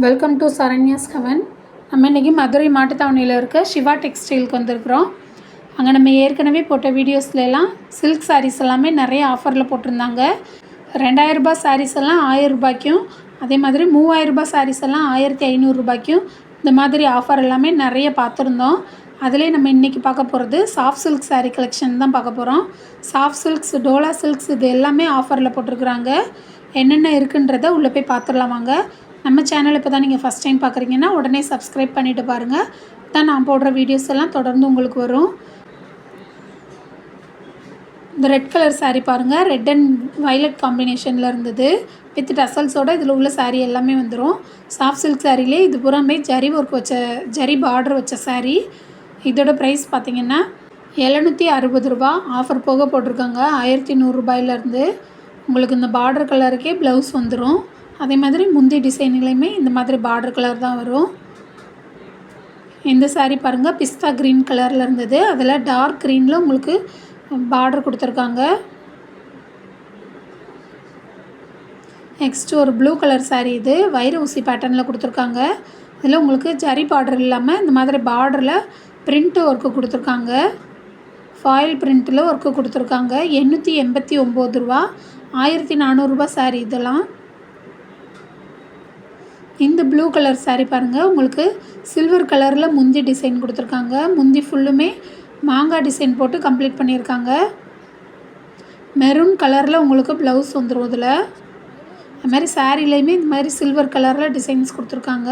Welcome to Saranya's heaven. நம்ம இன்றைக்கி மதுரை மாட்டுத்தாவணியில் இருக்க சிவா டெக்ஸ்டைலுக்கு வந்திருக்கிறோம். அங்கே நம்ம ஏற்கனவே போட்ட வீடியோஸ்லாம் சில்க் சாரீஸ் எல்லாமே நிறைய ஆஃபரில் போட்டிருந்தாங்க. 2000 ரூபாய் சாரீஸ் எல்லாம் 1000 ரூபாய்க்கும், அதே மாதிரி 3000 ரூபாய் சாரீஸ் எல்லாம் 1500 ரூபாய்க்கும் இந்த மாதிரி ஆஃபர் எல்லாமே நிறைய பார்த்துருந்தோம். அதிலே நம்ம இன்றைக்கி பார்க்க போகிறது சாஃப்ட் சில்க் சாரீ கலெக்ஷன் தான் பார்க்க போகிறோம். சாஃப்ட் சில்க்ஸ், டோலா சில்க்ஸ் இது எல்லாமே ஆஃபரில் போட்டிருக்கிறாங்க. என்னென்ன இருக்குன்றதை உள்ளே போய் பார்த்துடலாம் வாங்க. நம்ம சேனல் இப்போ தான் நீங்கள் ஃபஸ்ட் டைம் பார்க்குறீங்கன்னா உடனே சப்ஸ்கிரைப் பண்ணிவிட்டு பாருங்கள். தான் நான் போடுற வீடியோஸ் எல்லாம் தொடர்ந்து உங்களுக்கு வரும். இந்த ரெட் கலர் சாரீ பாருங்கள், ரெட் அண்ட் வயலட் காம்பினேஷனில் இருந்தது. வித் டசல்ஸோடு இதில் உள்ள சாரீ எல்லாமே வந்துடும். சாஃப்ட் சில்க் சாரீலே இது புறமே ஜரி ஒர்க் வச்ச, ஜரி பார்டர் வச்ச சாரீ. இதோட ப்ரைஸ் பார்த்திங்கன்னா 760 ரூபா. ஆஃபர் போக போட்டிருக்காங்க 1100 ரூபாயிலேருந்து. உங்களுக்கு இந்த பார்டர் கலருக்கே ப்ளவுஸ் வந்துடும். அதே மாதிரி முந்தி டிசைன்லேயுமே இந்த மாதிரி பார்டர் கலர் தான் வரும். இந்த சாரீ பாருங்கள், பிஸ்தா க்ரீன் கலரில் இருந்தது. அதில் டார்க் க்ரீனில் உங்களுக்கு பார்டர் கொடுத்துருக்காங்க. நெக்ஸ்ட்டு ஒரு ப்ளூ கலர் சாரீ. இது வைர ஊசி பேட்டர்னில் கொடுத்துருக்காங்க. இதில் உங்களுக்கு ஜரி பார்டர் இல்லாமல் இந்த மாதிரி பார்டரில் பிரிண்ட்டு ஒர்க்கு கொடுத்துருக்காங்க. ஃபாயில் பிரிண்ட்டில் ஒர்க்கு கொடுத்துருக்காங்க. 889 ரூபா. 1400 ரூபா சாரீ இதெல்லாம். இந்த ப்ளூ கலர் சாரீ பாருங்கள், உங்களுக்கு சில்வர் கலரில் முந்தி டிசைன் கொடுத்துருக்காங்க. முந்தி ஃபுல்லுமே மாங்காய் டிசைன் போட்டு கம்ப்ளீட் பண்ணியிருக்காங்க. மெரூன் கலரில் உங்களுக்கு ப்ளவுஸ் வந்துடும். இதில் அது மாதிரி சாரீலையுமே இந்த மாதிரி சில்வர் கலரில் டிசைன்ஸ் கொடுத்துருக்காங்க.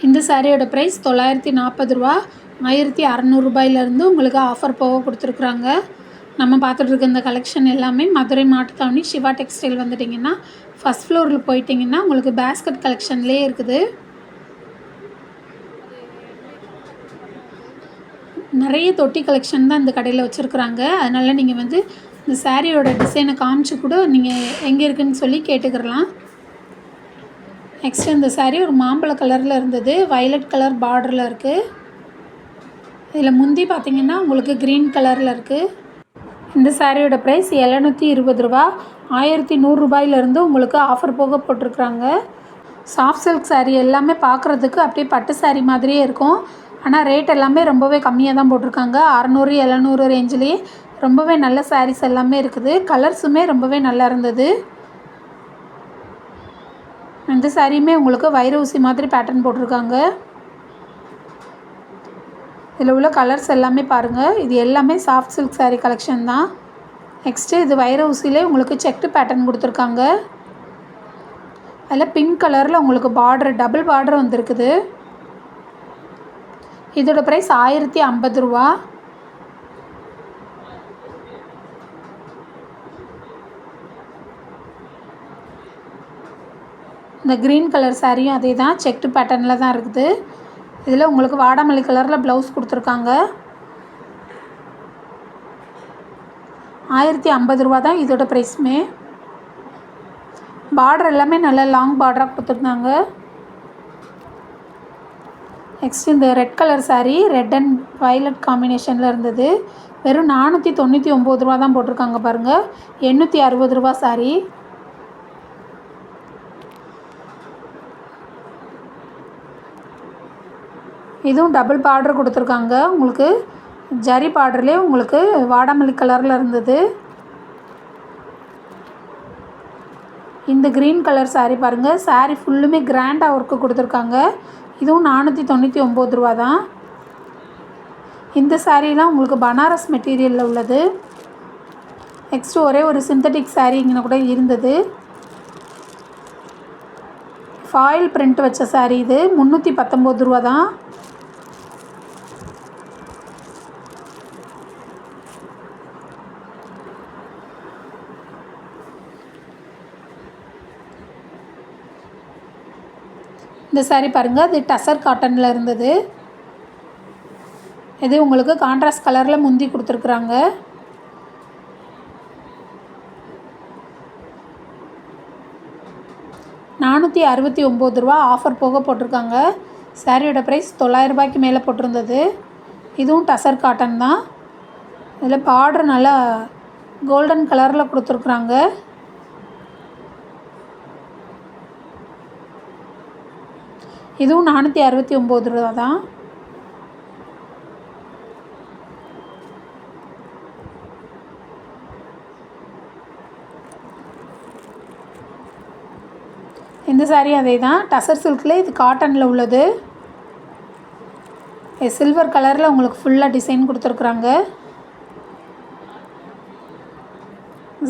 இந்த சாரியோட ப்ரைஸ் 940 ரூபா. 1600 ரூபாயிலேருந்து உங்களுக்கு ஆஃபர் போக கொடுத்துருக்குறாங்க. நம்ம பார்த்துட்ருக்க இந்த கலெக்ஷன் எல்லாமே மதுரை மாட்டுத்தாவணி சிவா டெக்ஸ்டைல் வந்துட்டிங்கன்னா ஃபஸ்ட் ஃப்ளோரில் போயிட்டிங்கன்னா உங்களுக்கு பேஸ்கட் கலெக்ஷன்லேயே இருக்குது. நிறைய தொட்டி கலெக்ஷன் தான் இந்த கடையில் வச்சுருக்குறாங்க. அதனால் நீங்கள் வந்து இந்த சாரியோட டிசைனை காமிச்சு கூட நீங்கள் எங்கே இருக்குதுன்னு சொல்லி கேட்டுக்கிறலாம். நெக்ஸ்ட் இந்த சாரீ ஒரு மாம்பழ கலரில் இருந்தது. வயலட் கலர் பார்டரில் இருக்குது. இதில் முந்தி பார்த்திங்கன்னா உங்களுக்கு க்ரீன் கலரில் இருக்குது. இந்த சாரியோட ப்ரைஸ் 720 ரூபா. 1100 ரூபாயிலேருந்து உங்களுக்கு ஆஃபர் போக போட்டிருக்குறாங்க. சாஃப்ட் சில்க் சாரீ எல்லாமே பார்க்குறதுக்கு அப்படியே பட்டு சாரீ மாதிரியே இருக்கும். ஆனால் ரேட் எல்லாமே ரொம்பவே கம்மியாக தான் போட்டிருக்காங்க. 600 700 ரேஞ்சிலேயே ரொம்பவே நல்ல சாரீஸ் எல்லாமே இருக்குது. கலர்ஸுமே ரொம்பவே நல்லா இருந்தது. இந்த சாரியுமே உங்களுக்கு வைர ஊசி மாதிரி பேட்டர்ன் போட்டிருக்காங்க. இதில் உள்ள கலர்ஸ் எல்லாமே பாருங்கள். இது எல்லாமே சாஃப்ட் சில்க் சாரீ கலெக்ஷன் தான். நெக்ஸ்ட்டு இது வைர ஊசியிலே உங்களுக்கு செக்டு பேட்டர்ன் கொடுத்துருக்காங்க. அதில் பிங்க் கலரில் உங்களுக்கு பார்டர், டபுள் பார்டர் வந்துருக்குது. இதோட ப்ரைஸ் 1050 ரூபா. இந்த க்ரீன் கலர் சாரியும் அதே தான், செக்டு பேட்டர்னில் தான் இருக்குது. இதில் உங்களுக்கு வாடாமல்லி கலரில் ப்ளவுஸ் கொடுத்துருக்காங்க. 1050 ரூபா தான் இதோட ப்ரைஸுமே. பார்டர் எல்லாமே நல்ல லாங் பார்டராக கொடுத்துருந்தாங்க. நெக்ஸ்ட் இந்த red colour sari, red and violet காம்பினேஷனில் இருந்தது. வெறும் 499 ரூபா தான் போட்டிருக்காங்க பாருங்கள். 860 ரூபா சாரீ. இதுவும் டபுள் பார்டர் கொடுத்துருக்காங்க. உங்களுக்கு ஜரி பார்டர்லேயே உங்களுக்கு வாடாமல்லி கலரில் இருந்தது. இந்த க்ரீன் கலர் சாரீ பாருங்கள், சாரீ ஃபுல்லுமே கிராண்டாக ஒர்க்கு கொடுத்துருக்காங்க. இதுவும் 499 ரூபா தான். இந்த சாரீலாம் உங்களுக்கு பனாரஸ் மெட்டீரியலில் உள்ளது. நெக்ஸ்ட்டு ஒரே ஒரு சிந்தட்டிக் சாரீ இங்கே கூட இருந்தது. ஃபாயில் பிரிண்ட் வச்ச சாரீ. இது 319 ரூபா தான். இந்த சாரீ பாருங்கள், இது டசர் காட்டனில் இருந்தது. இது உங்களுக்கு கான்ட்ராஸ்ட் கலரில் முந்தி கொடுத்துருக்குறாங்க. ₹469 ஆஃபர் போக போட்டிருக்காங்க. சாரியோட ப்ரைஸ் 900 ரூபாய்க்கு மேலே போட்டிருந்தது. இதுவும் டசர் காட்டன் தான். இதில் பார்டர் நல்லா கோல்டன் கலரில் கொடுத்துருக்குறாங்க. இதுவும் 469 ரூபா தான். இந்த சாரீ அதே தான், டசர் சில்கில், இது காட்டனில் உள்ளது. சில்வர் கலரில் உங்களுக்கு ஃபுல்லாக டிசைன் கொடுத்துருக்குறாங்க.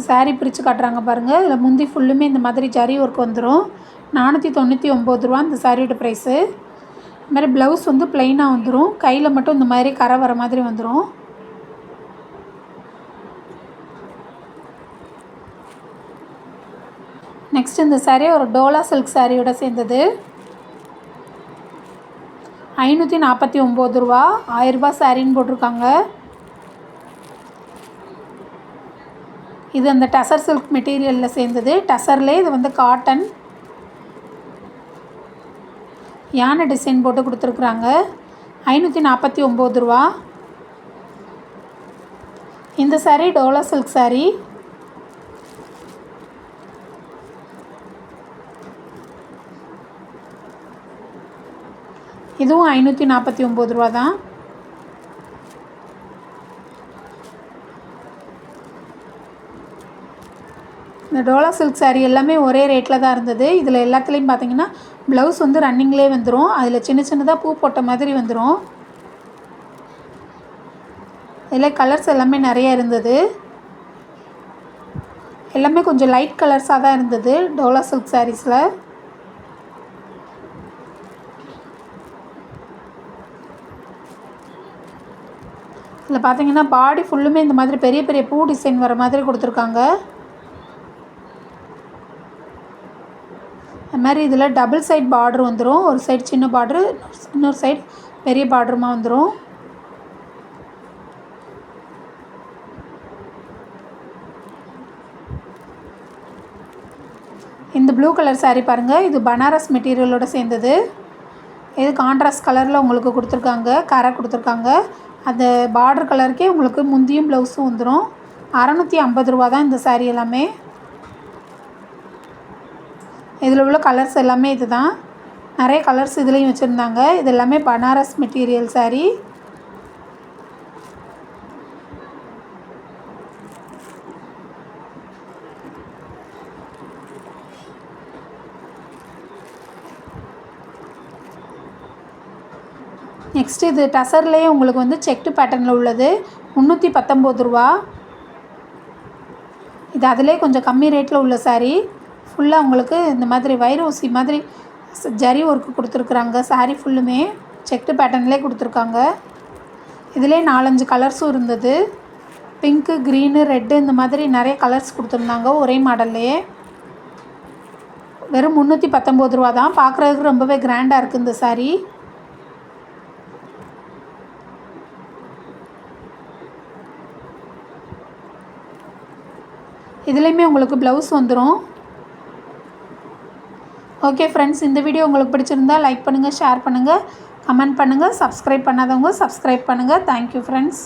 சாரீ பிரித்து காட்டுறாங்க பாருங்கள். இதில் முந்தி ஃபுல்லுமே இந்த மாதிரி ஜரி ஒர்க் வந்துடும். 499 ரூபா இந்த சாரியோட ப்ரைஸு. இது மாதிரி ப்ளவுஸ் வந்து ப்ளைனாக வந்துடும், கையில் மட்டும் இந்த மாதிரி கரை வர மாதிரி வந்துடும். நெக்ஸ்ட் இந்த சாரீ ஒரு டோலா சில்க் சாரியோட சேர்ந்தது. 549 ரூபா, 1000 ரூபா சாரின்னு போட்டிருக்காங்க. இது அந்த டசர் சில்க் மெட்டீரியலில் சேர்ந்தது. டசர்லேயே இது வந்து காட்டன் யானை டிசைன் போட்டு கொடுத்துருக்குறாங்க. 549 ரூபா. இந்த சாரீ டோலா சில்க் சாரீ. இதுவும் 549 ரூபா தான். இந்த டோலா சில்க் சாரீ எல்லாமே ஒரே ரேட்டில் தான் இருந்தது. இதில் எல்லாத்துலேயும் பார்த்தீங்கன்னா ப்ளவுஸ் வந்து ரன்னிங்லேயே வந்துடும். அதில் சின்ன சின்னதாக பூ போட்ட மாதிரி வந்துடும். இதில் கலர்ஸ் எல்லாமே நிறைய இருந்தது. எல்லாமே கொஞ்சம் லைட் கலர்ஸாக தான் இருந்தது டோலா சில்க் சாரீஸில். இதில் பார்த்தீங்கன்னா பாடி ஃபுல்லுமே இந்த மாதிரி பெரிய பெரிய பூ டிசைன் வர மாதிரி கொடுத்துருக்காங்க. அது மாதிரி இதில் டபுள் சைட் பார்டர் வந்துடும். ஒரு சைடு சின்ன பார்டரு, இன்னொரு சைடு பெரிய பார்டருமா வந்துடும். இந்த ப்ளூ கலர் சாரீ பாருங்கள். இது பனாரஸ் மெட்டீரியலோடு சேர்ந்தது. இது கான்ட்ராஸ்ட் கலரில் உங்களுக்கு கொடுத்துருக்காங்க, கரை கொடுத்துருக்காங்க. அந்த பார்டர் கலருக்கே உங்களுக்கு முந்தியும் ப்ளவுஸும் வந்துடும். 650 ரூபா தான் இந்த சாரீ எல்லாமே. இதில் உள்ள கலர்ஸ் எல்லாமே இது தான். நிறைய கலர்ஸ் இதுலேயும் வச்சுருந்தாங்க. இது எல்லாமே பனாரஸ் மெட்டீரியல் சாரீ. நெக்ஸ்ட்டு இது டசர்லேயே உங்களுக்கு வந்து செக்டு பேட்டர்னில் உள்ளது. 319 ரூபா. இது அதிலே கொஞ்சம் கம்மி ரேட்டில் உள்ள சாரீ. ஃபுல்லாக உங்களுக்கு இந்த மாதிரி வைர ஊசி மாதிரி ஜரி ஒர்க்கு கொடுத்துருக்குறாங்க. சாரீ ஃபுல்லுமே செக்டு பேட்டர்ன்லேயே கொடுத்துருக்காங்க. இதிலே 4-5 கலர்ஸும் இருந்தது. பிங்க்கு, க்ரீனு, ரெட்டு இந்த மாதிரி நிறைய கலர்ஸ் கொடுத்துருந்தாங்க ஒரே மாடல்லையே. வெறும் 319 ரூபா தான். பார்க்குறதுக்கு ரொம்பவே கிராண்டாக இருக்குது இந்த சாரீ. இதுலேயுமே உங்களுக்கு ப்ளவுஸ் வந்துடும். ஓகே ஃப்ரெண்ட்ஸ், இந்த வீடியோ உங்களுக்கு பிடிச்சிருந்தா லைக் பண்ணுங்கள், ஷேர் பண்ணுங்கள், கமெண்ட் பண்ணுங்கள். சப்ஸ்கிரைப் பண்ணாதவங்க சப்ஸ்கிரைப் பண்ணுங்கள். Thank you friends.